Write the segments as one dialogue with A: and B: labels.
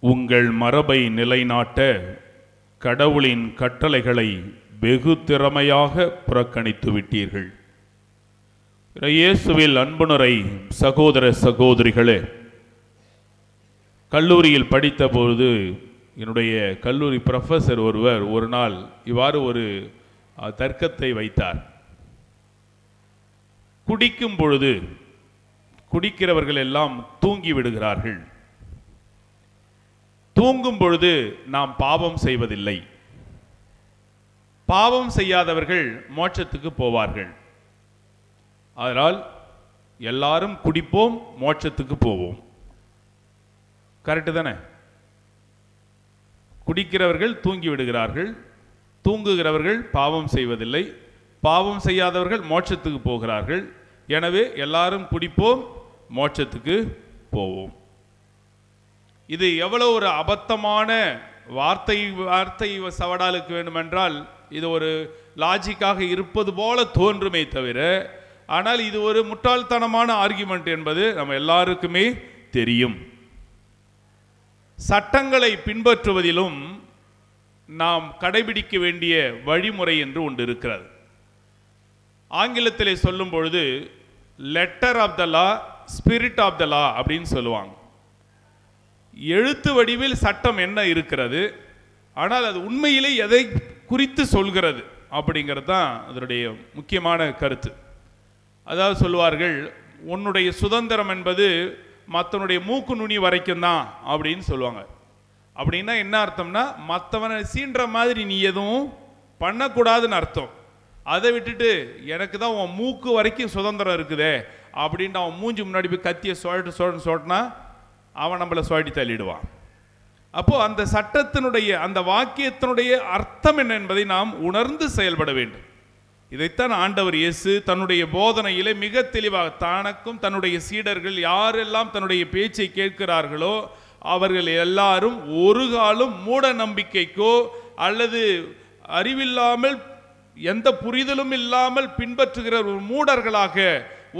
A: உங்கள் மரபை நிலைநாட்ட கடவுளின் கட்டளைகளை வெகு திறமையாக புறக்கணித்து விட்டீர்கள். இயேசுவில் அன்புணரை சகோதர சகோதரிகளே, கல்லூரியில் படித்தபோது என்னுடைய கல்லூரி ப்ரொஃபஸர் ஒருவர் ஒரு நாள் இவ்வாறு ஒரு தர்க்கத்தை வைத்தார். குடிக்கும் பொழுது குடிக்கிறவர்கள் எல்லாம் தூங்கி விடுகிறார்கள். தூங்கும் பொழுது நாம் பாவம் செய்வதில்லை. பாவம் செய்யாதவர்கள் மோட்சத்துக்கு போவார்கள். அதனால் எல்லாரும் குடிப்போம், மோட்சத்துக்கு போவோம். கரெக்டு தானே? குடிக்கிறவர்கள் தூங்கி விடுகிறார்கள், தூங்குகிறவர்கள் பாவம் செய்வதில்லை, பாவம் செய்யாதவர்கள் மோட்சத்துக்கு போகிறார்கள். எனவே எல்லாரும் குடிப்போம், மோட்சத்துக்கு போவோம். இது எவ்வளவு ஒரு அபத்தமான வார்த்தை சவடாலுக்கு வேண்டுமென்றால் இது ஒரு லாஜிக்காக இருப்பது போல தோன்றுமே தவிர, ஆனால் இது ஒரு முட்டாள்தனமான ஆர்குமெண்ட் என்பது நம்ம எல்லாருக்குமே தெரியும். சட்டங்களை பின்பற்றுவதிலும் நாம் கடைபிடிக்க வேண்டிய வழிமுறை என்று ஒன்று இருக்கிறது. ஆங்கிலத்திலே சொல்லும் பொழுது letter of the law, spirit of the law அப்படின்னு சொல்லுவாங்க. எழுத்து வடிவில் சட்டம் என்ன இருக்கிறது, ஆனால் அது உண்மையிலே எதை குறித்து சொல்கிறது அப்படிங்கிறது தான் அதனுடைய முக்கியமான கருத்து. அதாவது சொல்லுவார்கள், உன்னுடைய சுதந்திரம் என்பது மற்றவனுடைய மூக்கு நுனி வரைக்கும் தான் அப்படின்னு சொல்லுவாங்க. அப்படின்னா என்ன அர்த்தம்னா, மற்றவனை சீன்ற மாதிரி நீ எதுவும் பண்ணக்கூடாதுன்னு அர்த்தம். அதை விட்டுட்டு எனக்கு தான் உன் மூக்கு வரைக்கும் சுதந்திரம் இருக்குதே அப்படின்ட்டு அவன் மூஞ்சி முன்னாடி போய் கத்தியை சொட்டினா அவன் நம்மளை சுவாட்டி தள்ளிடுவான். அப்போ அந்த சட்டத்தினுடைய அந்த வாக்கியத்தினுடைய அர்த்தம் என்ன என்பதை நாம் உணர்ந்து செயல்பட வேண்டும். இதைத்தான் ஆண்டவர் இயேசு தன்னுடைய போதனையிலே மிக தெளிவாக, தனக்கும் தன்னுடைய சீடர்கள் யாரெல்லாம் தன்னுடைய பேச்சை கேட்கிறார்களோ அவர்கள் எல்லாரும் ஒரு காலம் மூட நம்பிக்கைக்கோ அல்லது அறிவில்லாமல் எந்த புரிதலும் இல்லாமல் பின்பற்றுகிற ஒரு மூடர்களாக,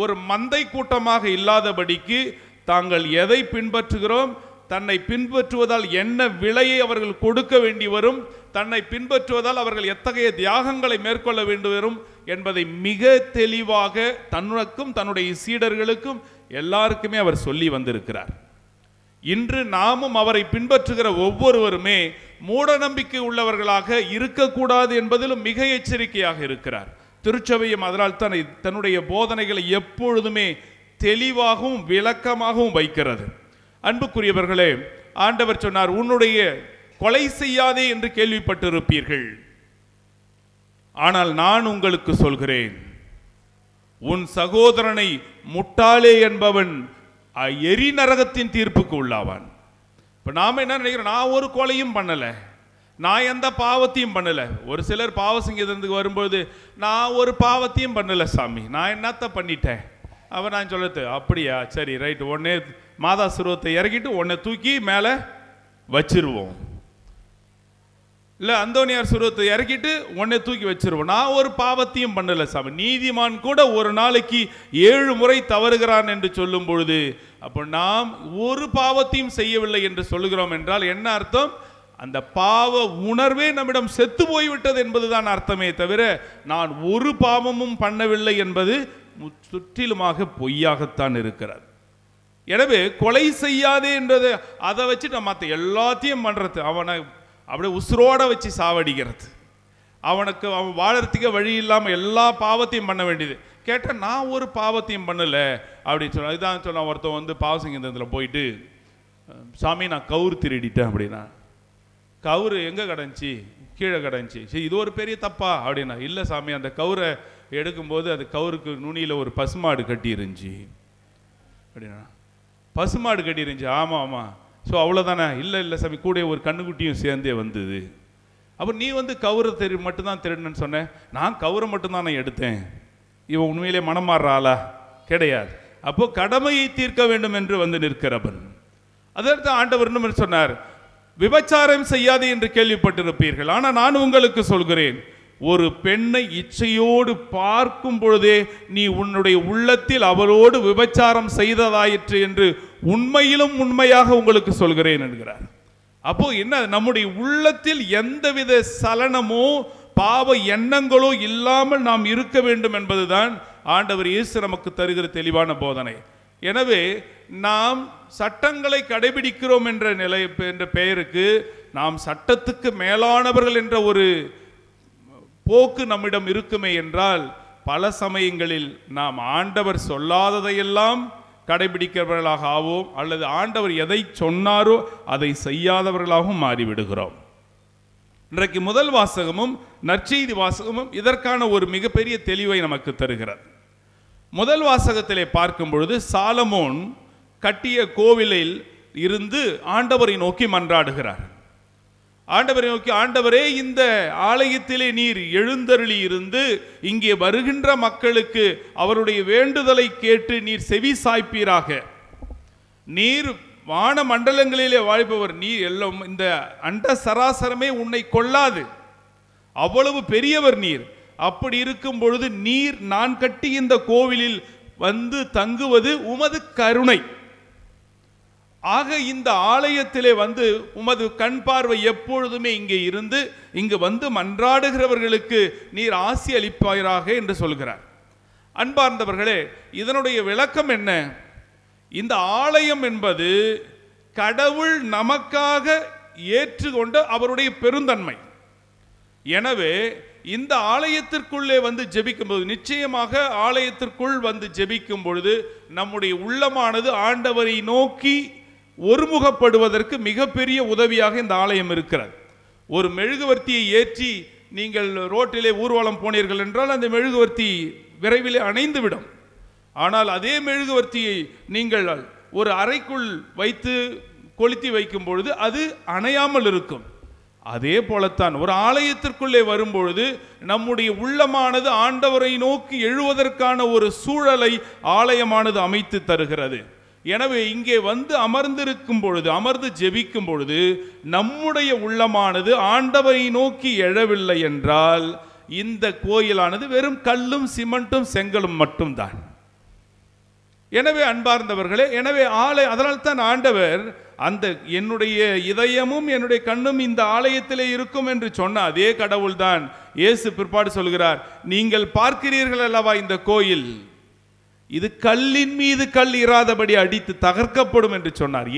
A: ஒரு மந்தை கூட்டமாக இல்லாதபடிக்கு தாங்கள் எதை பின்பற்றுகிறோம், தன்னை பின்பற்றுவதால் என்ன விலையை அவர்கள் கொடுக்க வேண்டி வரும், தன்னை பின்பற்றுவதால் அவர்கள் எத்தகைய தியாகங்களை மேற்கொள்ள வேண்டி வரும் என்பதை மிக தெளிவாக தன்னுக்கும் தன்னுடைய சீடர்களுக்கும் எல்லாருக்குமே அவர் சொல்லி வந்திருக்கிறார். இன்று நாமும் அவரை பின்பற்றுகிற ஒவ்வொருவருமே மூட நம்பிக்கை உள்ளவர்களாக இருக்கக்கூடாது என்பதிலும் மிக எச்சரிக்கையாக இருக்கிறார். திருச்சபையும் அதனால் தான் தன்னுடைய போதனைகளை எப்பொழுதுமே தெளிவாகவும் விளக்கமாகவும் வைக்கிறது. அன்புக்குரியவர்களே, ஆண்டவர் சொன்னார், உன்னுடைய கொலை செய்யாதே என்று கேள்விப்பட்டிருப்பீர்கள், ஆனால் நான் உங்களுக்கு சொல்கிறேன், உன் சகோதரனை முட்டாளே என்பவன் எரி நரகத்தின் தீர்ப்புக்கு உள்ளாவான். இப்போ நாம் என்ன நினைக்கிறோம், நான் ஒரு கொலையும் பண்ணலை, நான் எந்த பாவத்தையும் பண்ணலை. ஒரு சிலர் பாவ சங்கீதத்துக்கு வரும்போது, நான் ஒரு பாவத்தையும் பண்ணலை சாமி, நான் என்னத்த பண்ணிட்டேன். அவன் நான் சொல்லுறது, அப்படியா, சரி ரைட்டு, உடனே மாதா சுருவத்தை இறக்கிட்டு உடனே தூக்கி மேலே வச்சிருவோம். இல்லை அந்தோனியார் சுருவத்தை இறக்கிட்டு உடனே தூக்கி வச்சிருவோம். நான் ஒரு பாவத்தையும் பண்ணலை சாமி. நீதிமான் கூட ஒரு நாளைக்கு 7 முறை தவறுகிறான் என்று சொல்லும் பொழுது, அப்போ நாம் ஒரு பாவத்தையும் செய்யவில்லை என்று சொல்லுகிறோம் என்றால் என்ன அர்த்தம்? அந்த பாவ உணர்வே நம்மிடம் செத்து போய்விட்டது என்பதுதான் அர்த்தமே தவிர, நான் ஒரு பாவமும் பண்ணவில்லை என்பது சுற்றிலுமாக பொய்யாகத்தான் இருக்கிறது. எனவே கொலை செய்யாதே என்றது அதை வச்சு நம்ம மற்ற எல்லாத்தையும் பண்ணுறது, அவனை அப்படியே உசுரோட வச்சு சாவடிக்கிறது, அவனுக்கு அவன் வாழறதுக்கு வழி இல்லாமல் எல்லா பாவத்தையும் பண்ண வேண்டியது. கேட்டால் நான் ஒரு பாவத்தையும் பண்ணலை அப்படின்னு சொன்ன. இதுதான் சொன்ன ஒருத்தன் வந்து பாவசங்கீதத்தில் போயிட்டு, சாமி நான் கவுரு திருடிட்டேன் அப்படின்னா, கவுரு எங்கே கிடந்துச்சு? கீழே கிடந்துச்சு. சரி, இது ஒரு பெரிய தப்பா அப்படின்னா, இல்லை சாமி, அந்த கவுரை எடுக்கும்போது அது கவுருக்கு நுனியில் ஒரு பசுமாடு கட்டி இருந்துச்சு அப்படின்னா. பசுமாடு கட்டி இருந்துச்சு, ஆமாம் ஆமாம், ஸோ அவ்வளோதானே? இல்லை இல்லை சாமி, கூட ஒரு கண்ணுக்குட்டியும் சேர்ந்தே வந்தது. அப்போ நீ வந்து கவுரை மட்டும்தான் திருடுன்னு சொன்னேன். நான் கவுரை மட்டும்தான் நான் எடுத்தேன். இவன் உண்மையிலே மனம் மாறுற ஆளா? கிடையாது. அப்போ கடமையை தீர்க்க வேண்டும் என்று வந்து நிற்கிறவன். அதற்கு ஆண்டவர் இன்னும் சொன்னார், விபச்சாரம் செய்யாதே என்று கேள்விப்பட்டிருப்பீர்கள், ஆனால் நான் உங்களுக்கு சொல்கிறேன், ஒரு பெண்ணை இச்சையோடு பார்க்கும் பொழுதே நீ உன்னுடைய உள்ளத்தில் அவளோடு விபச்சாரம் செய்ததாயிற்று என்று உண்மையிலும் உண்மையாக உங்களுக்கு சொல்கிறேன் என்கிறார். அப்போ என்ன, நம்முடைய உள்ளத்தில் எந்தவித சலனமோ பாவ எண்ணங்களோ இல்லாமல் நாம் இருக்க வேண்டும் என்பதுதான் ஆண்டவர் இயேசு நமக்கு தருகிற தெளிவான போதனை. எனவே நாம் சட்டங்களை கடைபிடிக்கிறோம் என்ற பெயருக்கு நாம் சட்டத்துக்கு மேலானவர்கள் என்ற ஒரு போக்கு நம்மிடம் இருக்குமே என்றால், பல சமயங்களில் நாம் ஆண்டவர் சொல்லாததையெல்லாம் கடைபிடிக்கிறவர்களாக ஆவோம், அல்லது ஆண்டவர் எதை சொன்னாரோ அதை செய்யாதவர்களாகவும் மாறிவிடுகிறோம். இன்றைக்கு முதல் வாசகமும் நற்செய்தி வாசகமும் இதற்கான ஒரு மிகப்பெரிய தெளிவை நமக்கு தருகிறது. முதல் வாசகத்திலே பார்க்கும் பொழுது சாலமோன் கட்டிய கோவிலில் இருந்து ஆண்டவரை நோக்கி மன்றாடுகிறார். ஆண்டவரை நோக்கி, ஆண்டவரே, இந்த ஆலயத்திலே நீர் எழுந்தருளி இருந்து இங்கே வருகின்ற மக்களுக்கு அவருடைய வேண்டுதலை கேட்டு நீர் செவி சாய்ப்பீராக. நீர் வான மண்டலங்களிலே வாழ்பவர், நீர் எல்லாம் இந்த அண்ட சராசரமே உன்னை கொள்ளாது, அவ்வளவு பெரியவர் நீர். அப்படி இருக்கும் பொழுது நீர் நான் கட்டி இந்த கோவிலில் வந்து தங்குவது உமது கருணை. ஆக இந்த ஆலயத்திலே வந்து உமது கண் பார்வை எப்பொழுதுமே இங்கே இருந்து இங்கு வந்து மன்றாடுகிறவர்களுக்கு நீர் ஆசி அளிப்பாயாக என்று சொல்கிறார். அன்பார்ந்தவர்களே, இதனுடைய விளக்கம் என்ன? இந்த ஆலயம் என்பது கடவுள் நமக்காக ஏற்றுக்கொண்ட அவருடைய பெருந்தன்மை. எனவே இந்த ஆலயத்திற்குள்ளே வந்து ஜெபிக்கும் போது, நிச்சயமாக ஆலயத்திற்குள் வந்து ஜெபிக்கும் பொழுது நம்முடைய உள்ளமானது ஆண்டவரை நோக்கி ஒருமுகப்படுவதற்கு மிகப்பெரிய உதவியாக இந்த ஆலயம் இருக்கிறது. ஒரு மெழுகுவர்த்தியை ஏற்றி நீங்கள் ரோட்டிலே ஊர்வலம் போனீர்கள் என்றால் அந்த மெழுகுவர்த்தி விரைவிலே அணைந்துவிடும். ஆனால் அதே மெழுகுவர்த்தியை நீங்கள் ஒரு அறைக்குள் வைத்து கொளுத்தி வைக்கும் பொழுது அது அணையாமல் இருக்கும். அதே போலத்தான் ஒரு ஆலயத்திற்குள்ளே வரும்பொழுது நம்முடைய உள்ளமானது ஆண்டவரை நோக்கி எழுவதற்கான ஒரு சூழலை ஆலயமானது அமைத்து தருகிறது. எனவே இங்கே வந்து அமர்ந்து ஜெபிக்கும் பொழுது நம்முடைய உள்ளமானது ஆண்டவரை நோக்கி எழவில்லை என்றால் இந்த கோயிலானது வெறும் கல்லும் சிமெண்ட்டும் செங்கலும் மட்டும்தான். எனவே அன்பார்ந்தவர்களே, எனவே அதனால் தான் ஆண்டவர் அந்த என்னுடைய இதயமும் என்னுடைய கண்ணும் இந்த ஆலயத்திலே இருக்கும் என்று சொன்ன அதே கடவுள் தான் இயேசு பிற்பாடு சொல்கிறார், நீங்கள் பார்க்கிறீர்கள் அல்லவா இந்த கோயில், இது கல்லின் மீது கல் இராதபடி அடித்து தகர்க்கப்படும் என்று சொன்னார்.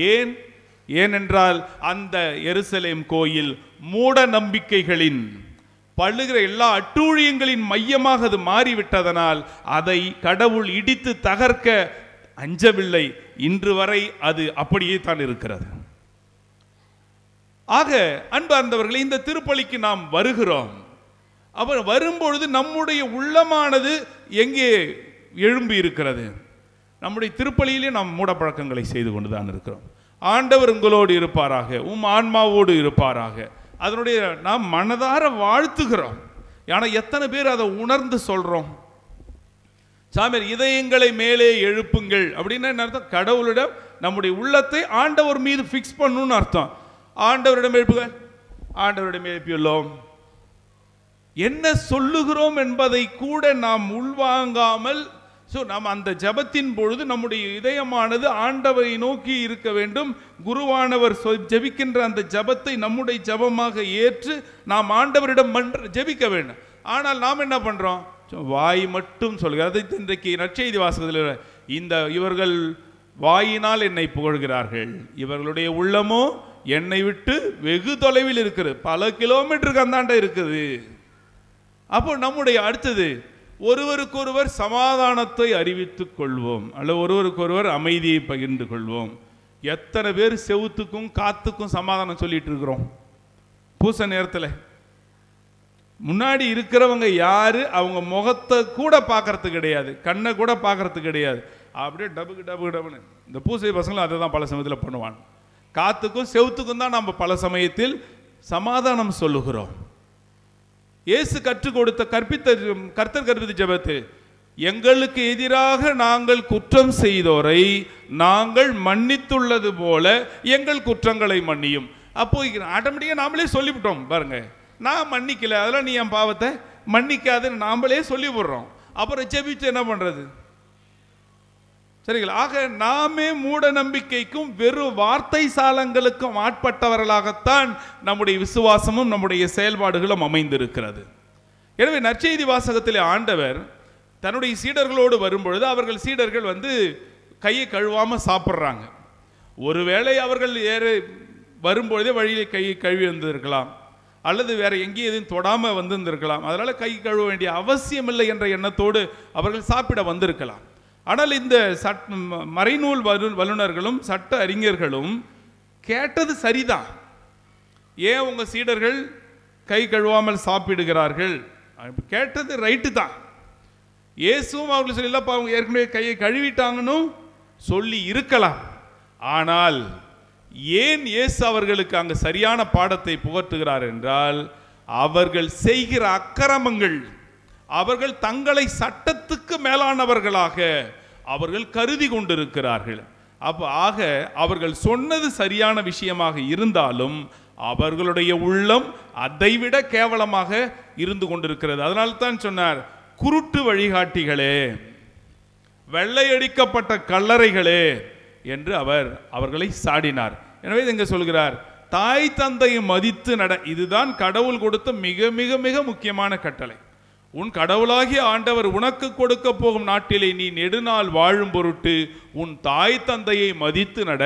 A: ஏனென்றால் அந்த எருசலேம் கோயில் மூட நம்பிக்கைகளின் பழுகிற எல்லா அட்டூழியங்களின் மையமாக அது மாறிவிட்டதனால் அதை கடவுள் இடித்து தகர்க்க அஞ்சவில்லை. இன்று வரை அது அப்படியே தான் இருக்கிறது. ஆக அன்பார்ந்தவர்களே, இந்த திருப்பலிக்கு நாம் வருகிறோம். அவர் வரும்பொழுது நம்முடைய உள்ளமானது எங்கே எழும்பி இருக்கிறது? நம்முடைய திருப்பலியிலே நாம் மூடப்பழக்கங்களை செய்து கொண்டுதான் இருக்கிறோம். ஆண்டவர் உங்களோடு இருப்பாராக, ஆன்மாவோடு இருப்பாராக, அதனுடைய நாம் மனதார வாழ்த்துகிறோம். ஆனால் எத்தனை பேர் அதை உணர்ந்து சொல்றோம்? சாமியார், இதயங்களை மேலே எழுப்புங்கள் அப்படின்னா என்ன அர்த்தம்? கடவுளிடம் நம்முடைய உள்ளத்தை ஆண்டவர் மீது ஃபிக்ஸ் பண்ணணும்னு அர்த்தம். ஆண்டவரிடம் எழுப்புக, ஆண்டவரிடம் எழுப்பியுள்ளோம். என்ன சொல்லுகிறோம் என்பதை கூட நாம் உள்வாங்காமல், நாம் அந்த ஜபத்தின் பொழுது நம்முடைய இதயமானது ஆண்டவரை நோக்கி இருக்க வேண்டும். குருவானவர் ஜபிக்கின்ற அந்த ஜபத்தை நம்முடைய ஜபமாக ஏற்று நாம் ஆண்டவரிடம் ஜபிக்க வேண்டும். ஆனால் நாம் என்ன பண்றோம்? வாய் மட்டும் சொல்கிறது. இன்றைக்கு நற்செய்தி வாசகத்தில் இவர்கள் வாயினால் என்னை புகழ்கிறார்கள், இவர்களுடைய உள்ளமோ என்னை விட்டு வெகு தொலைவில் இருக்குது, பல கிலோமீட்டருக்கு அந்தாண்ட இருக்குது. அப்போ நம்முடைய அடுத்தது, ஒருவருக்கொருவர் சமாதானத்தை அறிவித்துக் கொள்வோம், அல்ல ஒருவருக்கொருவர் அமைதியை பகிர்ந்து கொள்வோம். எத்தனை பேர் செவுத்துக்கும் காத்துக்கும் சமாதானம் சொல்லிட்டு இருக்கிறோம்? பூச நேரத்தில் முன்னாடி இருக்கிறவங்க யாரு, அவங்க முகத்தை கூட பார்க்கறது கிடையாது, கண்ணை கூட பார்க்கறது கிடையாது. அப்படியே டபுக்கு டபுக்கு டபுன்னு இந்த பூசை பசங்களும் அதை தான் பல சமயத்தில் பண்ணுவாங்க. காத்துக்கும் செவுத்துக்கும் தான் நம்ம பல சமயத்தில் சமாதானம் சொல்லுகிறோம். இயேசு கற்றுக் கொடுத்த கர்த்தர் கற்பித்த ஜெபத்தில், எங்களுக்கு எதிராக நாங்கள் குற்றம் செய்தோரை நாங்கள் மன்னித்துள்ளது போல எங்கள் குற்றங்களை மன்னியும். அப்போ ஆட்டோமேட்டிக்காக நாமளே சொல்லிவிட்டோம் பாருங்க, நான் மன்னிக்கல, அதெல்லாம் நீ என் பாவத்தை மன்னிக்காதுன்னு நாமளே சொல்லி விடுறோம். அப்புறம் ஜெபிச்சு என்ன பண்றது? சரிங்களா? ஆக நாமே மூட நம்பிக்கைக்கும் வெறும் வார்த்தை சாலங்களுக்கும் ஆட்பட்டவர்களாகத்தான் நம்முடைய விசுவாசமும் நம்முடைய செயல்பாடுகளும் அமைந்திருக்கிறது. எனவே நற்செய்தி வாசகத்திலே ஆண்டவர் தன்னுடைய சீடர்களோடு வரும்பொழுது அவர்கள் சீடர்கள் கையை கழுவாமல் சாப்பிட்றாங்க. ஒருவேளை அவர்கள் வரும்பொழுதே வழியிலே கையை கழுவி வந்திருக்கலாம், அல்லது வேற எங்கேயும் எதுவும் தொடாமல் வந்திருந்திருக்கலாம். அதனால கை கழுவ வேண்டிய அவசியம் இல்லை என்ற எண்ணத்தோடு அவர்கள் சாப்பிட வந்திருக்கலாம். ஆனால் இந்த மறைநூல் வல்லுநர்களும் சட்ட அறிஞர்களும் கேட்டது சரிதான். ஏன் உங்க சீடர்கள் கை கழுவாமல் சாப்பிடுகிறார்கள்? கேட்டது ரைட்டு தான். இயேசுவும் அவர்கள் சொல்லப்பா அவங்க ஏற்கனவே கையை கழுவிட்டாங்கன்னு சொல்லி இருக்கலாம். ஆனால் ஏன் இயேசு அவர்களுக்கு அங்கு சரியான பாடத்தை புகட்டுகிறார் என்றால், அவர்கள் செய்கிற அக்கிரமங்கள், அவர்கள் தங்களை சட்டத்துக்கு மேலானவர்களாக அவர்கள் கருதி கொண்டிருக்கிறார்கள். ஆக அவர்கள் சொன்னது சரியான விஷயமாக இருந்தாலும் அவர்களுடைய உள்ளம் அதைவிட கேவலமாக இருந்து கொண்டிருக்கிறது. அதனால தான் சொன்னார், குருட்டு வழிகாட்டிகளே, வெள்ளையடிக்கப்பட்ட கல்லறைகளே என்று அவர்களை சாடினார். எனவே இங்க சொல்கிறார், தாய் தந்தையை மதித்து நட. இதுதான் கடவுள் கொடுத்த மிக மிக மிக முக்கியமான கட்டளை. உன் கடவுளாகிய ஆண்டவர் உனக்கு கொடுக்க போகும் நாட்டிலே நீ நெடுநாள் வாழும் பொருட்டு உன் தாய் தந்தையை மதித்து நட.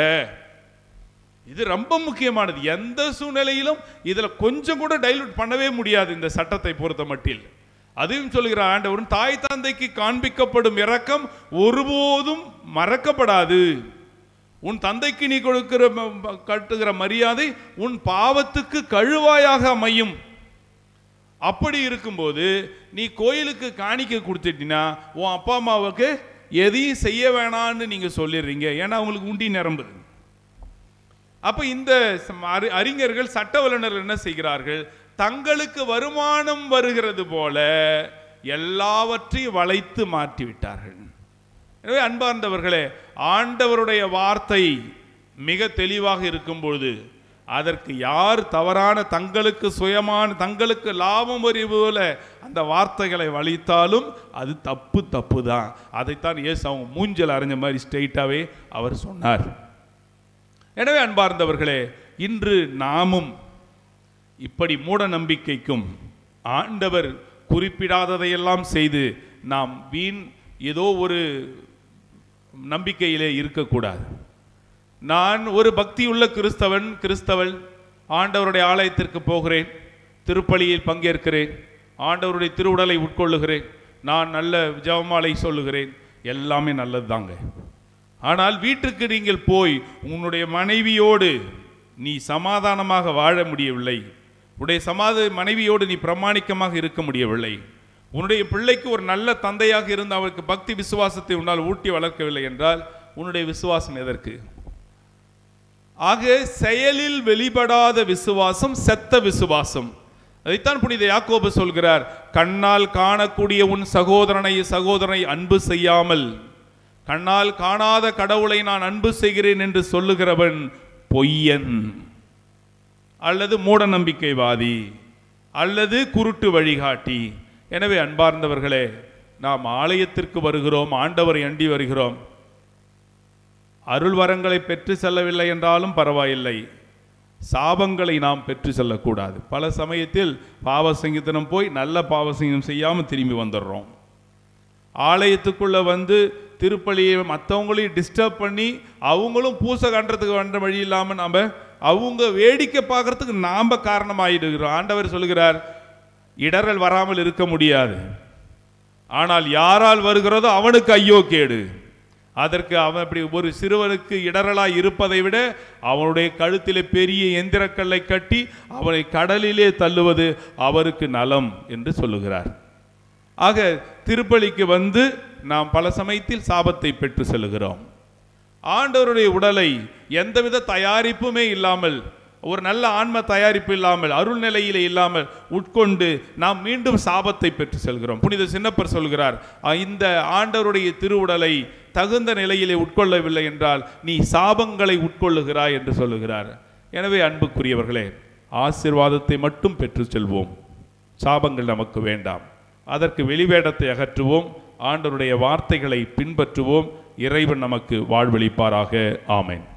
A: இது ரொம்ப முக்கியமானது. எந்த சூழ்நிலையிலும் இதுல கொஞ்சம் கூட டைலூட் பண்ணவே முடியாது இந்த சட்டத்தை பொறுத்த மட்டில். அதையும் சொல்கிற ஆண்டவர், தாய் தந்தைக்கு காண்பிக்கப்படும் இரக்கம் ஒருபோதும் மறக்கப்படாது. உன் தந்தைக்கு நீ கட்டுகிற மரியாதை உன் பாவத்துக்கு கழுவாயாக அமையும். அப்படி இருக்கும்போது நீ கோயிலுக்கு காணிக்கை கொடுத்துட்டீங்கன்னா உன் அப்பா அம்மாவுக்கு எதையும் செய்ய வேணான்னு நீங்க சொல்லிடுறீங்க. ஏன்னா அவங்களுக்கு உண்டி நிரம்புது. அப்ப இந்த அறிஞர்கள், சட்ட வல்லுநர்கள் என்ன செய்கிறார்கள்? தங்களுக்கு வருமானம் வருகிறது போல எல்லாவற்றையும் வளைத்து மாற்றி விட்டார்கள். எனவே அன்பார்ந்தவர்களே, ஆண்டவருடைய வார்த்தை மிக தெளிவாக இருக்கும் பொழுது அதற்கு யார் தவறான தங்களுக்கு சுயமான தங்களுக்கு லாபம் வரி போல அந்த வார்த்தைகளை வலித்தாலும் அது தப்பு தான். அதைத்தான் இயேசு அவங்க மூஞ்சல் அறிஞ்ச மாதிரி ஸ்ட்ரெயிட்டாவே அவர் சொன்னார். எனவே அன்பார்ந்தவர்களே, இன்று நாமும் இப்படி மூட நம்பிக்கைக்கும் ஆண்டவர் குறிப்பிடாததையெல்லாம் செய்து நாம் வீண் ஏதோ ஒரு நம்பிக்கையிலே இருக்கக்கூடாது. நான் ஒரு பக்தியுள்ள கிறிஸ்தவள், ஆண்டவருடைய ஆலயத்திற்கு போகிறேன், திருப்பலியில் பங்கேற்கிறேன், ஆண்டவருடைய திருவுடலை உட்கொள்ளுகிறேன், நான் நல்ல ஜெபமாலை சொல்லுகிறேன், எல்லாமே நல்லது தாங்க. ஆனால் வீட்டுக்கு நீங்கள் போய் உன்னுடைய மனைவியோடு நீ சமாதானமாக வாழ முடியவில்லை, உன்னுடைய மனைவியோடு நீ பிரமாணிக்கமாக இருக்க முடியவில்லை, உன்னுடைய பிள்ளைக்கு ஒரு நல்ல தந்தையாக இருந்து அவருக்கு பக்தி விசுவாசத்தை உன்னால் ஊட்டி வளர்க்கவில்லை என்றால் உன்னுடைய விசுவாசம் எதற்கு? ஆக செயலில் வெளிப்படாத விசுவாசம் செத்த விசுவாசம். அதைத்தான் புனித யாக்கோபு சொல்கிறார், கண்ணால் காணக்கூடிய உன் சகோதரனை அன்பு செய்யாமல் கண்ணால் காணாத கடவுளை நான் அன்பு செய்கிறேன் என்று சொல்லுகிறவன் பொய்யன் அல்லது மூட நம்பிக்கைவாதி அல்லது குருட்டு வழிகாட்டி. எனவே அன்பார்ந்தவர்களே, நாம் ஆலயத்திற்கு வருகிறோம், ஆண்டவரை அண்டி வருகிறோம், அருள் வரங்களை பெற்று செல்லவில்லை என்றாலும் பரவாயில்லை, சாபங்களை நாம் பெற்று செல்லக்கூடாது. பல சமயத்தில் பாவசங்கீதனம் போய் நல்ல பாவசங்கீதம் செய்யாமல் திரும்பி வந்துடுறோம். ஆலயத்துக்குள்ளே திருப்பலியை மற்றவங்களையும் டிஸ்டர்ப் பண்ணி அவங்களும் பூசை காண்றதுக்கு வந்த வழி இல்லாமல் நாம் அவங்க வேடிக்கை பார்க்கறதுக்கு நாம் காரணமாயிடுகிறோம். ஆண்டவர் சொல்கிறார், இடரல் வராமல் இருக்க முடியாது, ஆனால் யாரால் வருகிறதோ அவனுக்கு ஐயோ கேடு. அதற்கு அவன் அப்படி ஒரு சிறுவனுக்கு இடரலாய் இருப்பதை விட அவனுடைய கழுத்திலே பெரிய எந்திரக்கல்லை கட்டி அவனை கடலிலே தள்ளுவது அவருக்கு நலம் என்று சொல்லுகிறார். ஆக திருப்பலிக்கு நாம் பல சமயத்தில் சாபத்தை பெற்று செல்கிறோம். ஆண்டவருடைய உடலை எந்தவித தயாரிப்புமே இல்லாமல், ஒரு நல்ல ஆன்ம தயாரிப்பு இல்லாமல், அருள் நிலையிலே இல்லாமல் உட்கொண்டு நாம் மீண்டும் சாபத்தை பெற்று செல்கிறோம். புனித சின்னப்பர் சொல்கிறார், இந்த ஆண்டவருடைய திருவுடலை தகுந்த நிலையிலே உட்கொள்ளவில்லை என்றால் நீ சாபங்களை உட்கொள்ளுகிறாய் என்று சொல்லுகிறார். எனவே அன்புக்குரியவர்களே, ஆசீர்வாதத்தை மட்டும் பெற்று செல்வோம், சாபங்கள் நமக்கு வேண்டாம். அதற்கு வெளிவேடத்தை அகற்றுவோம், ஆண்டவருடைய வார்த்தைகளை பின்பற்றுவோம், இறைவன் நமக்கு வாழ்வளிப்பாராக. ஆமென்.